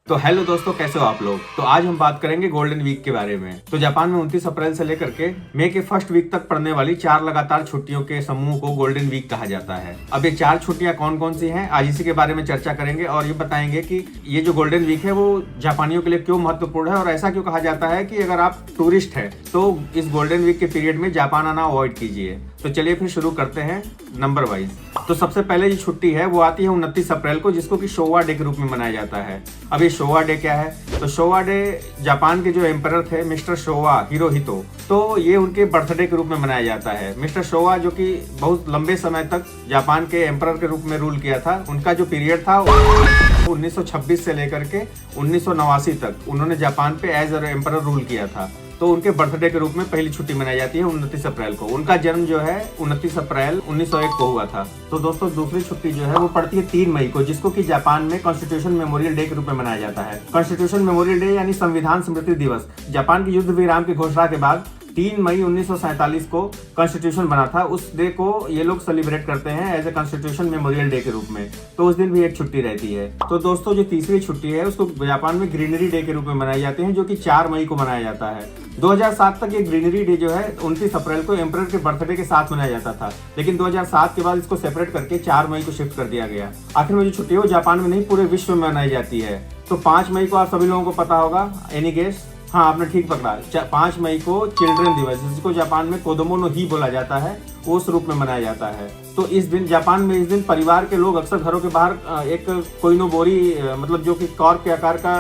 तो हेलो दोस्तों, कैसे हो आप लोग। तो आज हम बात करेंगे गोल्डन वीक के बारे में। तो जापान में 29 अप्रैल से लेकर के मई के फर्स्ट वीक तक पड़ने वाली 4 लगातार छुट्टियों के समूह को गोल्डन वीक कहा जाता है। अब ये 4 छुट्टियां कौन कौन सी हैं, आज इसी के बारे में चर्चा करेंगे और ये बताएंगे कि ये जो गोल्डन वीक है वो जापानियों के लिए क्यों महत्वपूर्ण है और ऐसा क्यों कहा जाता है कि अगर आप टूरिस्ट है तो इस गोल्डन वीक के पीरियड में जापान आना अवॉइड कीजिए। तो चलिए फिर शुरू करते हैं नंबर वाइज। तो सबसे पहले जो छुट्टी है वो आती है 29 अप्रैल को, जिसको कि शोवा डे के रूप में मनाया जाता है। अब ये शोवा डे क्या है? तो शोवा डे जापान के जो एम्परर थे मिस्टर शोवा हिरोहितो, तो ये उनके बर्थडे के रूप में मनाया जाता है। मिस्टर शोवा जो कि बहुत लंबे समय तक जापान के एम्परर के रूप में रूल किया था, उनका जो पीरियड था 1926 से लेकर के 1989 तक उन्होंने जापान पे एज एम्परर रूल किया था। तो उनके बर्थडे के रूप में पहली छुट्टी मनाई जाती है 29 अप्रैल को। उनका जन्म जो है 29 अप्रैल 1901 को हुआ था। तो दोस्तों दूसरी छुट्टी जो है वो पड़ती है 3 मई को, जिसको कि जापान में कॉन्स्टिट्यूशन मेमोरियल डे के रूप में मनाया जाता है। कॉन्स्टिट्यूशन मेमोरियल डे यानी संविधान स्मृति दिवस। जापान की युद्ध विराम की घोषणा के बाद 3 मई 1947 को कॉन्स्टिट्यूशन बना था। उस डे को ये लोग सेलिब्रेट करते हैं as a constitution memorial day के रूप में। तो उस दिन भी एक छुट्टी रहती है। तो दोस्तों जो तीसरी छुट्टी है उसको जापान में ग्रीनरी डे के रूप में मनाई जाती है, जो कि 4 मई को मनाया जाता है। 2007 तक ये ग्रीनरी डे जो है 29 अप्रैल को एम्परर के बर्थडे के साथ मनाया जाता था, लेकिन 2007 के बाद इसको सेपरेट करके 4 मई को शिफ्ट कर दिया गया। आखिर में जो छुट्टी है वो जापान में नहीं पूरे विश्व में मनाई जाती है। तो 5 मई को आप सभी लोगों को पता होगा, एनी गेस? हाँ, आपने ठीक पकड़ा। 5 मई को चिल्ड्रन दिवस, जिसको जापान में कोदोमो नो ही बोला जाता है, उस रूप में मनाया जाता है। तो इस दिन जापान में इस दिन परिवार के लोग अक्सर घरों के बाहर एक कोइनोबोरी मतलब जो कि कॉर्क के आकार का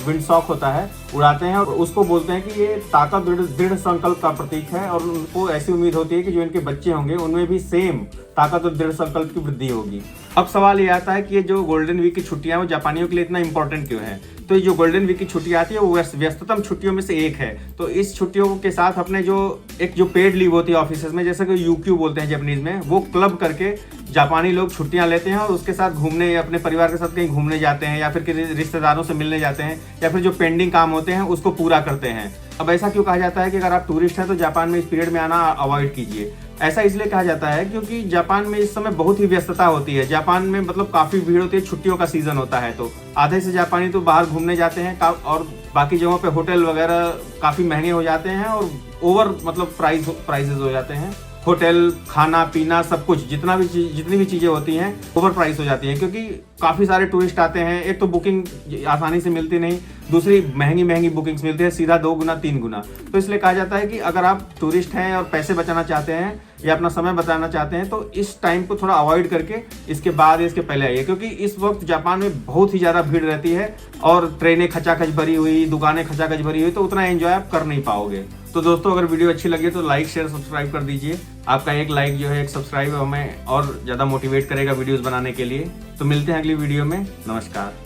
विंडसॉक होता है उड़ाते हैं और उसको बोलते हैं कि ये ताकत दृढ़ संकल्प का प्रतीक है और उनको ऐसी उम्मीद होती है कि जो इनके बच्चे होंगे उनमें भी सेम ताकत और दृढ़ संकल्प की वृद्धि होगी। अब सवाल ये आता है कि ये जो गोल्डन वीक की छुट्टियां वो जापानियों के लिए इतना इंपॉर्टेंट क्यों है। तो ये जो गोल्डन वीक की छुट्टी आती है वो व्यस्ततम छुट्टियों में से एक है। तो इस छुट्टियों के साथ अपने जो पेड लीव होती है ऑफिस में, जैसे कि यूक्यू बोलते हैं जापानीज में, वो क्लब करके जापानी लोग छुट्टियां लेते हैं और उसके साथ घूमने, अपने परिवार के साथ कहीं घूमने जाते हैं या फिर किसी रिश्तेदारों से मिलने जाते हैं या फिर जो पेंडिंग काम होते हैं उसको पूरा करते हैं। अब ऐसा क्यों कहा जाता है कि अगर आप टूरिस्ट हैं तो जापान में इस पीरियड में आना अवॉइड कीजिए? ऐसा इसलिए कहा जाता है क्योंकि जापान में इस समय बहुत ही व्यस्तता होती है। जापान में मतलब काफी भीड़ होती है, छुट्टियों का सीजन होता है, तो आधे से जापानी तो बाहर घूमने जाते हैं और बाकी जगहों पे होटल वगैरह काफी महंगे हो जाते हैं और ओवर मतलब प्राइसेस हो जाते हैं। होटल, खाना पीना सब कुछ, जितनी भी चीजें होती हैं ओवर प्राइस हो जाती हैं, क्योंकि काफी सारे टूरिस्ट आते हैं। एक तो बुकिंग आसानी से मिलती नहीं, दूसरी महंगी बुकिंग्स मिलती है सीधा 2 गुना 3 गुना। तो इसलिए कहा जाता है कि अगर आप टूरिस्ट हैं और पैसे बचाना चाहते हैं या अपना समय बचाना चाहते हैं तो इस टाइम को थोड़ा अवॉइड करके इसके बाद इसके पहले आइए, क्योंकि इस वक्त जापान में बहुत ही ज्यादा भीड़ रहती है और ट्रेनें खचाखच भरी हुई, दुकानें खचाखच भरी हुई, तो उतना एंजॉय आप कर नहीं पाओगे। तो दोस्तों अगर वीडियो अच्छी लगी तो लाइक शेयर सब्सक्राइब कर दीजिए। आपका एक लाइक जो है, एक सब्सक्राइब हमें और ज्यादा मोटिवेट करेगा वीडियोस बनाने के लिए। तो मिलते हैं अगली वीडियो में। नमस्कार।